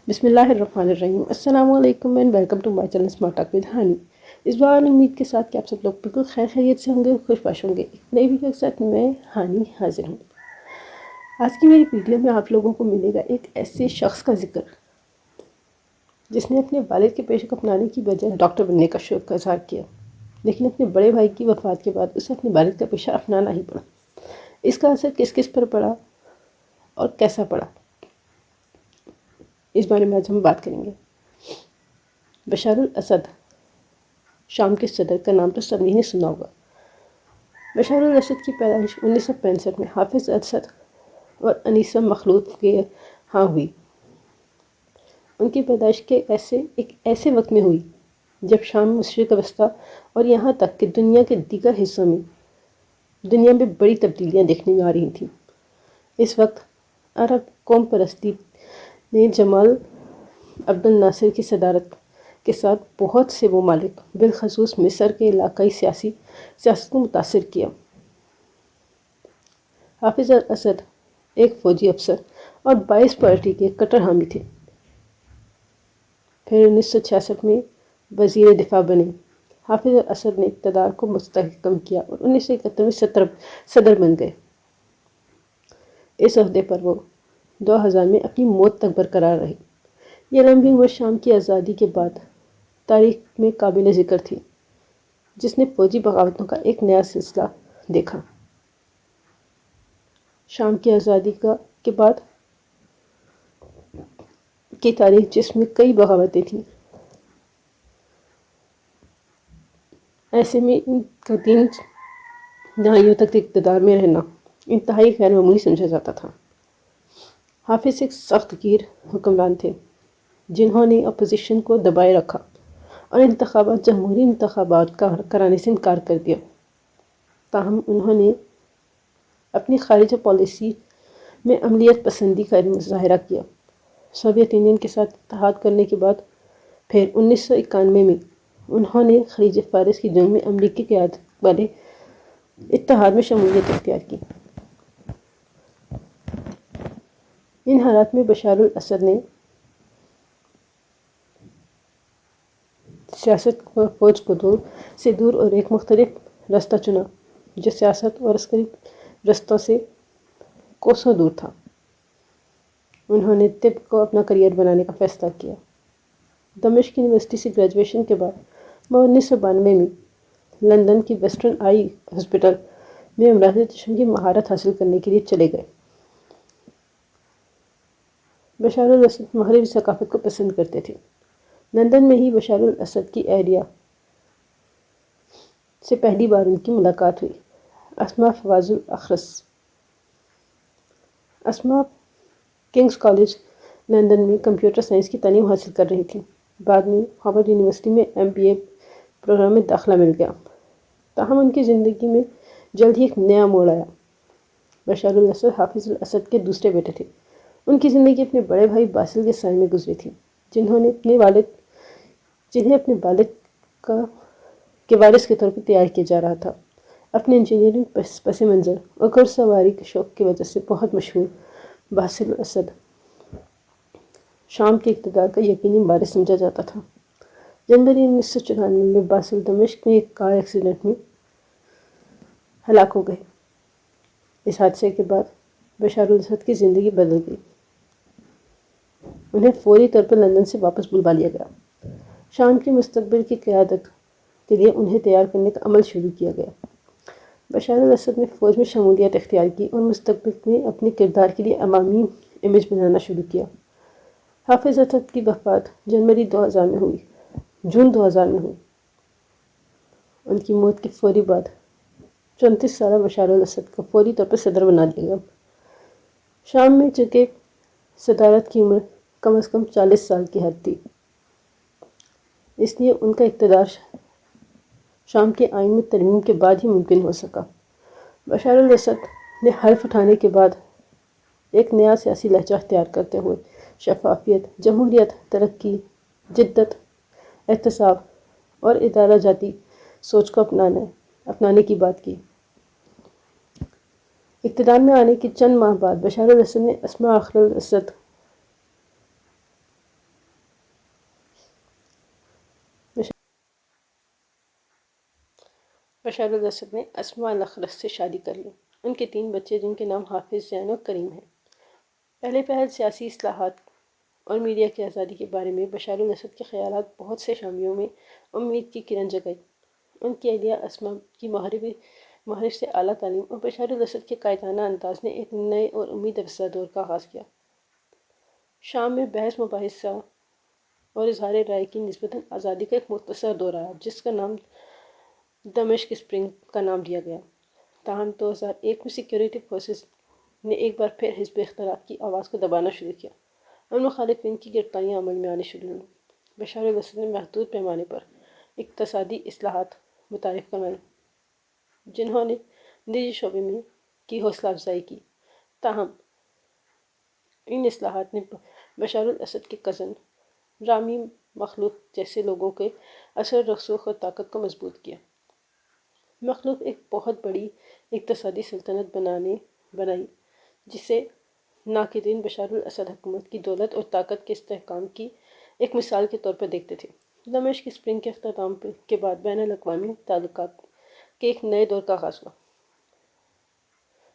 بسم اللہ الرحمن الرحیم۔ السلام علیکم and welcome to my channel smart talk with Hani. اس بار امید کے ساتھ کہ آپ سب لوگ بالکل خیر خیریت سے ہوں گے، خوش باش ہوں گے۔ ایک نئی ویڈیو کے ساتھ میں ہانی حاضر ہوں۔ آج کی میری ویڈیو میں آپ لوگوں کو ملے گا ایک ایسے شخص کا ذکر جس نے اپنے والد کے پیشے کو اپنانے کی بجائے ڈاکٹر بننے کا شوق کا اظہار کیا، لیکن اپنے بڑے بھائی کی وفات کے بعد اسے اپنے والد کا پیشہ اپنانا ہی پڑا۔ اس کا اثر کس کس پر پڑا اور کیسا پڑا، اس بارے میں آج ہم بات کریں گے۔ بشار الاسد شام کے صدر کا نام تو سب نے سنا ہوگا۔ بشار الاسد کی پیدائش 1965 میں حافظ اسد اور انیسہ مخلوط کے ہاں ہوئی۔ ان کی پیدائش کے ایک ایسے وقت میں ہوئی جب شام، مشرق وسطیٰ اور یہاں تک کہ دنیا کے دیگر حصوں میں دنیا میں بڑی تبدیلیاں دیکھنے میں آ رہی تھیں۔ اس وقت عرب قوم پرستی نے جمال عبد الناصر کی صدارت کے ساتھ بہت سے ممالک بالخصوص مصر کے علاقائی سیاست کو متاثر کیا۔ حافظ اسد ایک فوجی افسر اور باعث پارٹی کے کٹر حامی تھے۔ پھر 1966 میں وزیر دفاع بنے۔ حافظ اسد نے اقتدار کو مستحکم کیا اور 1971 میں صدر بن گئے۔ اس عہدے پر وہ 2000 میں اپنی موت تک برقرار رہے۔ یہ لمبی عمر شام کی آزادی کے بعد تاریخ میں قابل ذکر تھی، جس نے فوجی بغاوتوں کا ایک نیا سلسلہ دیکھا۔ شام کی آزادی کے بعد کی تاریخ جس میں کئی بغاوتیں تھیں، ایسے میں ان کا 3 دہائیوں تک اقتدار میں رہنا انتہائی غیر معمولی سمجھا جاتا تھا۔ حافظ ایک سخت گیر حکمران تھے جنہوں نے اپوزیشن کو دبائے رکھا اور جمہوری انتخابات کا کرانے سے انکار کر دیا۔ تاہم انہوں نے اپنی خارجہ پالیسی میں عملیات پسندی کا مظاہرہ کیا۔ سوویت یونین کے ساتھ اتحاد کرنے کے بعد پھر 1991 میں انہوں نے خلیج فارس کی جنگ میں امریکی قیادت والے اتحاد میں شمولیت اختیار کی۔ ان حالات میں بشار الاسد نے سیاست و فوج کو دور اور ایک مختلف راستہ چنا جو سیاست اور عسکری رستوں سے کوسوں دور تھا۔ انہوں نے طب کو اپنا کریئر بنانے کا فیصلہ کیا۔ دمشق یونیورسٹی سے گریجویشن کے بعد وہ 1992 میں لندن کی ویسٹرن آئی ہاسپٹل میں امراض چشم کی مہارت حاصل کرنے کے لیے چلے گئے۔ بشار الاسد مغربی ثقافت کو پسند کرتے تھے۔ لندن میں ہی بشار الاسد کی اہلیہ سے پہلی بار ان کی ملاقات ہوئی، اسماء فواز الاخرس۔ اسماء کنگز کالج لندن میں کمپیوٹر سائنس کی تعلیم حاصل کر رہی تھیں۔ بعد میں ہارورڈ یونیورسٹی میں MBA پروگرام میں داخلہ مل گیا۔ تاہم ان کی زندگی میں جلد ہی ایک نیا موڑ آیا۔ بشار الاسد حافظ الاسد کے دوسرے بیٹے تھے۔ ان کی زندگی اپنے بڑے بھائی باسل کے سائے میں گزری تھی، جنہیں اپنے والد کے وارث کے طور پر تیار کیا جا رہا تھا۔ اپنے انجینئرنگ پس منظر اور گھڑ سواری کے شوق کی وجہ سے بہت مشہور باسل الاسد شام کے اقتدار کا یقینی وارث سمجھا جاتا تھا۔ جنوری 1994 میں باسل دمشق میں ایک کار ایکسیڈنٹ میں ہلاک ہو گئے۔ اس حادثے کے بعد بشار الاسد کی زندگی بدل گئی۔ انہیں فوری طور پر لندن سے واپس بلوا لیا گیا۔ شام کے مستقبل کی قیادت کے لیے انہیں تیار کرنے کا عمل شروع کیا گیا۔ بشار الاسد نے فوج میں شمولیت اختیار کی اور مستقبل میں اپنے کردار کے لیے عوامی امیج بنانا شروع کیا۔ حافظ اسد کی وفات جون 2000 میں ہوئی۔ ان کی موت کے فوری بعد 34 سالہ بشار الاسد کو فوری طور پر صدر بنا دیا گیا۔ شام میں چونکہ صدارت کی عمر کم از کم 40 سال کی حد تھی، اس لیے ان کا اقتدار شام کے آئین میں ترمیم کے بعد ہی ممکن ہو سکا۔ بشار الاسد نے حلف اٹھانے کے بعد ایک نیا سیاسی لہجہ اختیار کرتے ہوئے شفافیت، جمہوریت، ترقی، جدت، احتساب اور ادارہ جاتی سوچ کو اپنانے کی بات کی۔ اقتدار میں آنے کے چند ماہ بعد بشار الاسد نے اسماء اخر الاسد بشار الاسد نے اسماء الاخرس سے شادی کر لی۔ ان کے 3 بچے جن کے نام حافظ، زین اور کریم ہیں۔ پہلے پہل سیاسی اصلاحات اور میڈیا کی آزادی کے بارے میں بشار الاسد کے خیالات بہت سے شامیوں میں امید کی کرن جگائی۔ ان کی اہلیہ اسماء کی مہرب سے اعلیٰ تعلیم اور بشار الاسد کے قائدانہ انداز نے ایک نئے اور امید افزا دور کا آغاز کیا۔ شام میں بحث مباحثہ اور اظہار رائے کی نسبتاً آزادی کا ایک مختصر دور آیا جس کا نام دمشق اسپرنگ کا نام دیا گیا۔ تاہم 2001 میں سیکیورٹی فورسز نے ایک بار پھر حزب اختلاف کی آواز کو دبانا شروع کیا اور مخالفین کی گرفتاریاں عمل میں آنی شروع ہوئیں۔ بشار الاسد نے محدود پیمانے پر اقتصادی اصلاحات متعارف کروائیں جنہوں نے نجی شعبے میں کی حوصلہ افزائی کی۔ تاہم ان اصلاحات نے بشار الاسد کے کزن رامی مخلوف جیسے لوگوں کے اثر رسوخ اور طاقت کو مضبوط کیا۔ مخلوف ایک بہت بڑی اقتصادی سلطنت بنائی جسے ناقدین بشار الاسد حکومت کی دولت اور طاقت کے استحکام کی ایک مثال کے طور پر دیکھتے تھے۔ دمشق اسپرنگ کے اختتام کے بعد بین الاقوامی تعلقات کے ایک نئے دور کا آغاز ہوا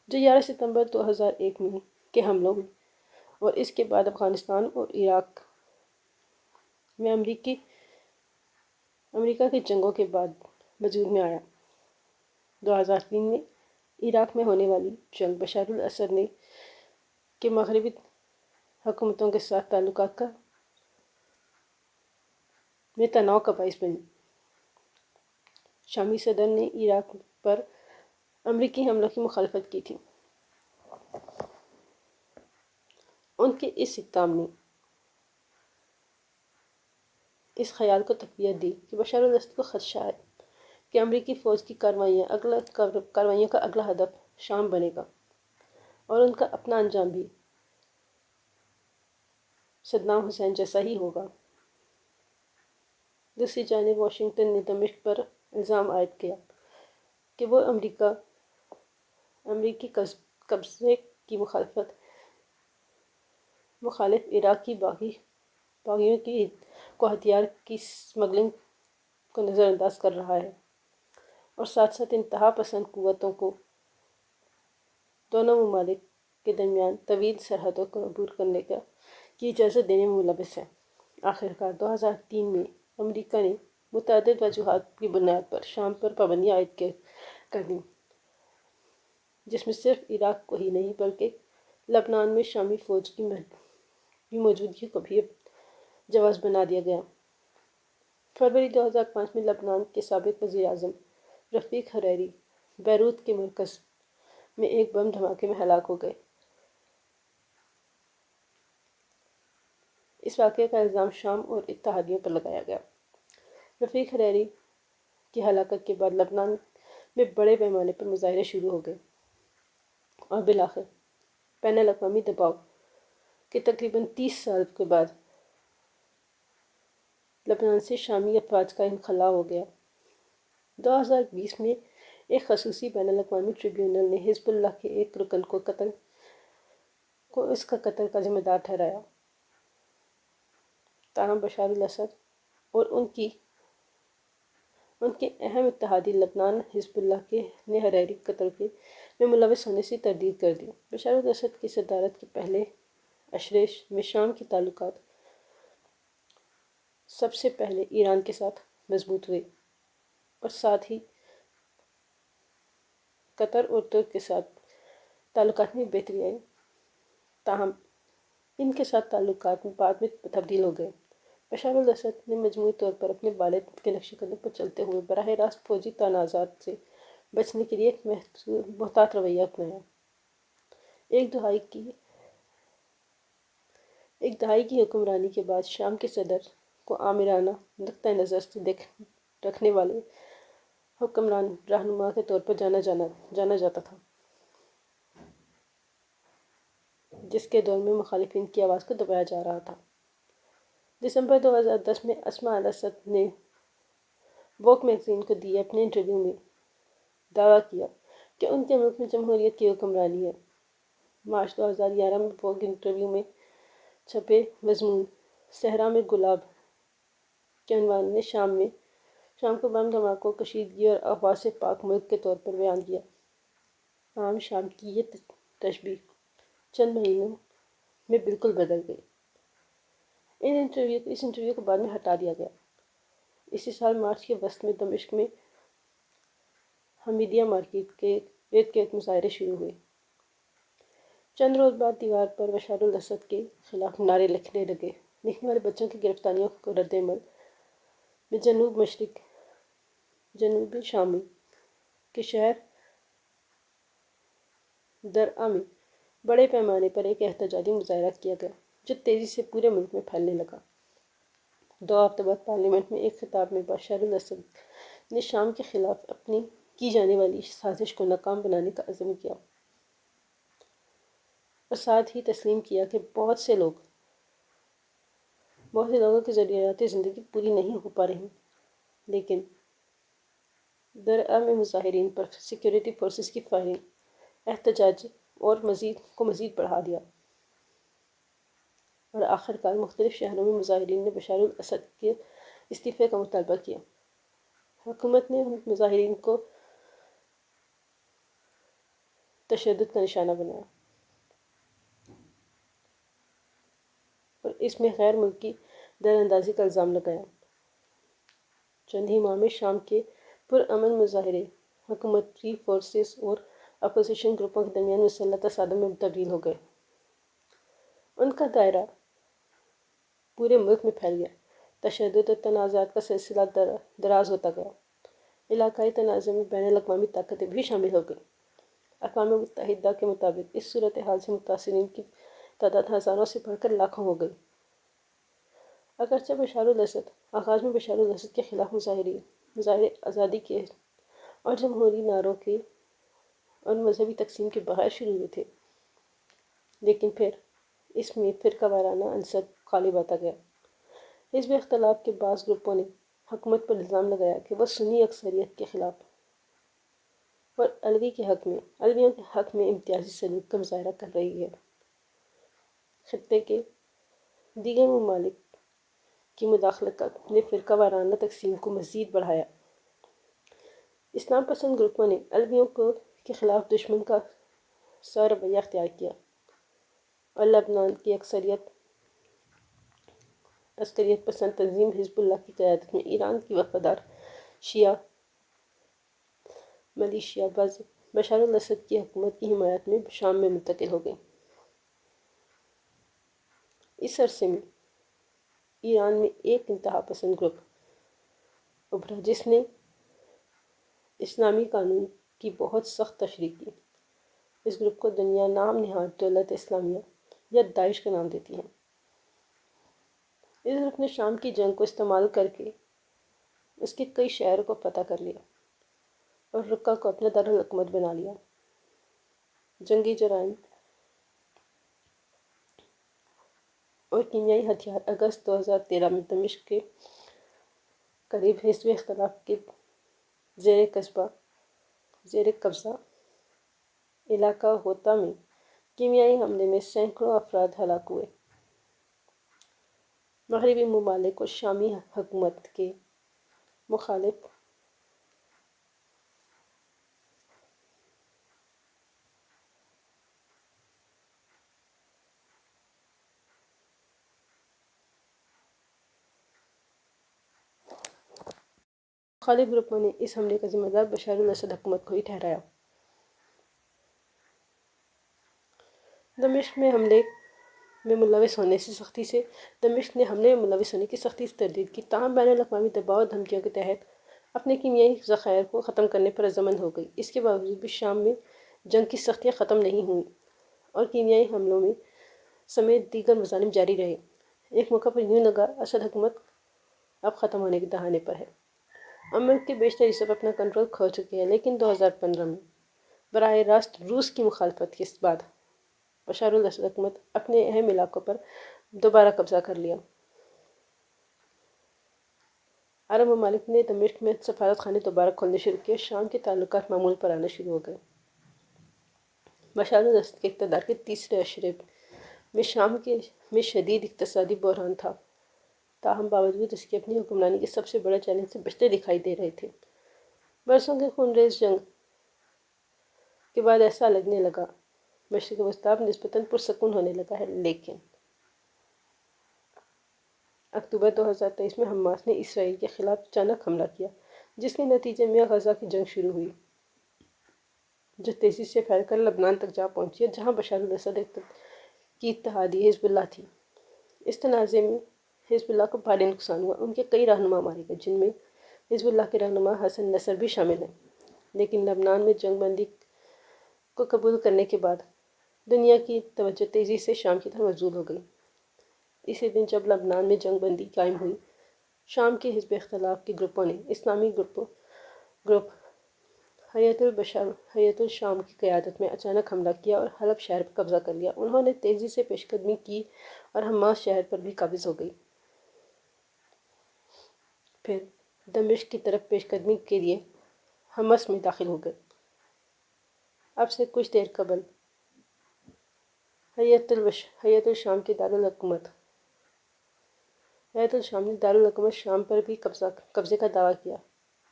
جو 11 ستمبر 2001 میں کے حملوں میں اور اس کے بعد افغانستان اور عراق میں امریکہ کی جنگوں کے بعد وجود میں آیا۔ 2003 میں عراق میں ہونے والی جنگ بشار الاسد کے مغربی حکومتوں کے ساتھ تعلقات میں تناؤ کا باعث بنی۔ شامی صدر نے عراق پر امریکی حملوں کی مخالفت کی تھی۔ ان کے اس اقدام نے اس خیال کو تقویت دی کہ بشار الاسد کو خدشہ ہے کہ امریکی فوج کی کارروائیوں کا اگلا ہدف شام بنے گا اور ان کا اپنا انجام بھی صدام حسین جیسا ہی ہوگا۔ دوسری جانب واشنگٹن نے دمشق پر الزام عائد کیا کہ وہ امریکی قبضے کی مخالف عراق کی باغیوں کو ہتھیار کی سمگلنگ کو نظر انداز کر رہا ہے اور ساتھ ساتھ انتہا پسند قوتوں کو دونوں ممالک کے درمیان طویل سرحدوں کو عبور کرنے کی اجازت دینے میں ملوث ہے۔ آخرکار 2003 میں امریکہ نے متعدد وجوہات کی بنیاد پر شام پر پابندیاں عائد کر دیں جس میں صرف عراق کو ہی نہیں بلکہ لبنان میں شامی فوج کی موجودگی کو بھی جواز بنا دیا گیا۔ فروری 2005 میں لبنان کے سابق وزیر اعظم رفیق حریری بیروت کے مرکز میں ایک بم دھماکے میں ہلاک ہو گئے۔ اس واقعے کا الزام شام اور اتحادیوں پر لگایا گیا۔ رفیق حریری کی ہلاکت کے بعد لبنان میں بڑے پیمانے پر مظاہرے شروع ہو گئے اور بالآخر بین الاقوامی دباؤ کے تقریباً 30 سال کے بعد لبنان سے شامی افواج کا انخلا ہو گیا۔ 2020 میں ایک خصوصی بین الاقوامی ٹریبیونل نے حزب اللہ کے ایک رکن کو اس کا قتل کا ذمہ دار ٹھہرایا۔ تاہم بشار الاسد اور ان کے اہم اتحادی لبنان حزب اللہ نے حریری قتل میں ملوث ہونے سے تردید کر دی۔ بشار الاسد کی صدارت کے پہلے اشرے میں شام کے تعلقات سب سے پہلے ایران کے ساتھ مضبوط ہوئے اور ساتھ ہی قطر اور ترک کے ساتھ تعلقات میں بہتری آئی۔ تاہم ان کے ساتھ تعلقات بعد میں تبدیل ہو گئے۔ بشار الاسد نے مجموعی طور پر اپنے والد کے نقش قدم پر چلتے ہوئے براہ راست فوجی تنازعات سے بچنے کے لیے ایک محتاط رویہ اپنایا۔ ایک دہائی کی حکمرانی کے بعد شام کے صدر کو آمرانہ نقطہ نظر سے رکھنے والے حکمران رہنما کے طور پر جانا جاتا تھا جس کے دور میں مخالفین کی آواز کو دبایا جا رہا تھا۔ دسمبر 2010 میں اسماء الاسد نے ووگ میگزین کو دیے اپنے انٹرویو میں دعویٰ کیا کہ ان کے ملک میں جمہوریت کی حکمرانی ہے۔ مارچ 2011 میں ووگ انٹرویو میں چھپے مضمون صحرا میں گلاب کے عنوان نے شام میں شام کو بم دھماکوں کشیدگی اور آواز سے پاک ملک کے طور پر بیان کیا۔ عام شام کی یہ تشبیہ چند مہینوں میں بالکل بدل گئی۔ اس انٹرویو کو بعد میں ہٹا دیا گیا۔ اسی سال مارچ کے وسط میں دمشق میں حمیدیہ مارکیٹ کے ارد گرد مظاہرے شروع ہوئے۔ چند روز بعد دیوار پر بشار الاسد کے خلاف نعرے لکھنے والے بچوں کی گرفتاریوں کو رد عمل میں جنوب شامی کے شہر درعا میں بڑے پیمانے پر ایک احتجاجی مظاہرہ کیا گیا جو تیزی سے پورے ملک میں پھیلنے لگا۔ 2 ہفتے بعد پارلیمنٹ میں ایک خطاب میں بشار الاسد نے شام کے خلاف اپنی کی جانے والی سازش کو ناکام بنانے کا عزم کیا اور ساتھ ہی تسلیم کیا کہ بہت سے لوگوں کی ضروریات زندگی پوری نہیں ہو پا رہی، لیکن درعا میں مظاہرین پر سیکورٹی فورسز کی فائرنگ احتجاج اور مزید بڑھا دیا اور آخر کار مختلف شہروں میں مظاہرین نے بشار الاسد کے استعفے کا مطالبہ کیا۔ حکومت نے مظاہرین کو تشدد کا نشانہ بنایا اور اس میں غیر ملکی دراندازی کا الزام لگایا۔ چند ہی ماہ میں شام کے پرامن مظاہرے حکومتی فورسز اور اپوزیشن گروپوں کے درمیان مسلح تصادم میں تبدیل ہو گئے۔ ان کا دائرہ پورے ملک میں پھیل گیا۔ تشدد اور تنازعات کا سلسلہ دراز ہوتا گیا۔ علاقائی تنازع میں بین الاقوامی طاقتیں بھی شامل ہو گئیں۔ اقوام متحدہ کے مطابق اس صورتحال سے متاثرین کی تعداد ہزاروں سے بڑھ کر لاکھوں ہو گئی۔ اگرچہ آغاز میں بشار الاسد کے خلاف مظاہرے آزادی کے اور جمہوری نعروں کے اور مذہبی تقسیم کے بغیر شروع ہوئے تھے، لیکن پھر اس میں فرقہ وارانہ عنصر غالب آتا گیا۔ حزب اختلاف کے بعض گروپوں نے حکومت پر الزام لگایا کہ وہ سنی اکثریت کے خلاف اور علویوں کے حق میں امتیازی سلوک کا مظاہرہ کر رہی ہے۔ خطے کے دیگر ممالک کی مداخلت نے فرقہ وارانہ تقسیم کو مزید بڑھایا۔ اسلام پسند گروپوں نے علویوں کے خلاف دشمن کا سا رویہ اختیار کیا اور لبنان کی عسکریت پسند تنظیم حزب اللہ کی قیادت میں ایران کی وفادار شیعہ ملیشیا بشار الاسد کی حکومت کی حمایت میں شام میں منتقل ہو گئیں۔ اس عرصے میں ایران میں ایک انتہا پسند گروپ ابھرا جس نے اسلامی قانون کی بہت سخت تشریح کی۔ اس گروپ کو دنیا نام نہاد دولت اسلامیہ یا داعش کا نام دیتی ہے۔ اس گروپ نے شام کی جنگ کو استعمال کر کے اس کے کئی شہروں کو فتح کر لیا اور رقہ کو اپنا دارالحکومت بنا لیا۔ جنگی جرائم اور کیمیائی ہتھیار اگست 2013 میں دمشق کے قریب حزب اختلاف کے زیر قبضہ علاقہ ہوتا میں کیمیائی حملے میں سینکڑوں افراد ہلاک ہوئے۔ مغربی ممالک اور شامی حکومت کے مخالف گروپوں نے اس حملے کا ذمہ دار بشار الاسد حکومت کو ہی ٹھہرایا۔ دمشق نے حملے میں ملوث ہونے کی سختی سے تردید کی، تاہم بین الاقوامی دباؤ اور دھمکیوں کے تحت اپنے کیمیائی ذخائر کو ختم کرنے پر رضامند ہو گئی۔ اس کے باوجود بھی شام میں جنگ کی سختیاں ختم نہیں ہوئیں اور کیمیائی حملوں میں سمیت دیگر مظالم جاری رہے۔ ایک موقع پر یوں لگا اسد حکومت اب ختم ہونے کے دہانے پر ہے۔ ملک کے بیشتر حصے پر اپنا کنٹرول کھو چکے ہیں، لیکن 2015 میں براہ راست روس کی مخالفت کے بعد بشار الاسد حکومت اپنے اہم علاقوں پر دوبارہ قبضہ کر لیا۔ عرب ممالک نے دمشق میں سفارت خانے دوبارہ کھولنے شروع کیے اور شام کے تعلقات معمول پر آنا شروع ہو گئے۔ بشار الاسد کے اقتدار کے تیسرے اشرے میں شام میں شدید اقتصادی بحران تھا۔ تاہم باوجود اس کے اپنی حکمرانی کے سب سے بڑا چیلنج سے بچتے دکھائی دے رہے تھے۔ برسوں کے خونریز جنگ کے بعد ایسا لگنے لگا مشرق وسطی اب نسبتاً پرسکون ہونے لگا ہے، لیکن اکتوبر 2023 میں حماس نے اسرائیل کے خلاف اچانک حملہ کیا، جس کے نتیجے میں غزہ کی جنگ شروع ہوئی، جو تیزی سے پھیل کر لبنان تک جا پہنچی، جہاں بشار الاسد کی اتحادی حزب اللہ تھی۔ اس تنازع میں حزب اللہ کو بھاری نقصان ہوا، ان کے کئی رہنما مارے گئے، جن میں حزب اللہ کے رہنما حسن نصر بھی شامل ہیں۔ لیکن لبنان میں جنگ بندی کو قبول کرنے کے بعد دنیا کی توجہ تیزی سے شام کی طرف مبذول ہو گئی۔ اسی دن جب لبنان میں جنگ بندی قائم ہوئی، شام کے حزب اختلاف کے گروپوں نے اسلامی گروپ حیات الشام کی قیادت میں اچانک حملہ کیا اور حلب شہر پر قبضہ کر لیا۔ انہوں نے تیزی سے پیش قدمی کی اور حماس شہر پر بھی قابض ہو گئی۔ پھر دمشق کی طرف پیش قدمی کے لیے حمص میں داخل ہو گئے۔ اب سے کچھ دیر قبل حیات الشام نے دارالحکومت شام پر بھی قبضے کا دعویٰ کیا،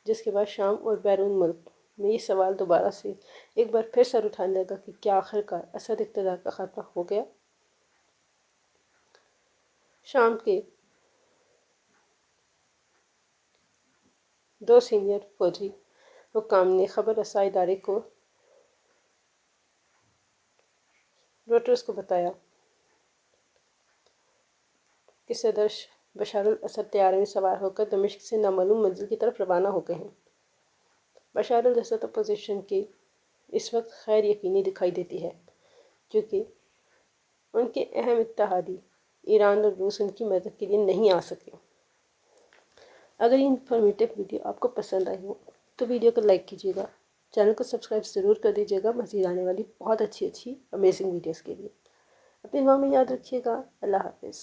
جس کے بعد شام اور بیرون ملک میں یہ سوال دوبارہ سے ایک بار پھر سر اٹھانے لگا کہ کیا آخرکار اسد اقتدار کا خاتمہ ہو گیا؟ شام کے 2 سینئر فوجی حکام نے خبر رساں ادارے روٹرز کو بتایا کہ صدر بشار الاسد طیارے میں سوار ہو کر دمشق سے نامعلوم منزل کی طرف روانہ ہو گئے ہیں۔ بشار الاسد اپوزیشن کے اس وقت خیر یقینی دکھائی دیتی ہے، کیونکہ ان کے اہم اتحادی ایران اور روس ان کی مدد کے لیے نہیں آ سکے۔ اگر یہ انفارمیٹو ویڈیو آپ کو پسند آئی ہو تو ویڈیو کو لائک کیجیے گا، چینل کو سبسکرائب ضرور کر دیجیے گا مزید آنے والی بہت اچھی امیزنگ ویڈیوز کے لیے۔ اپنی دعاؤں میں یاد رکھیے گا۔ اللہ حافظ۔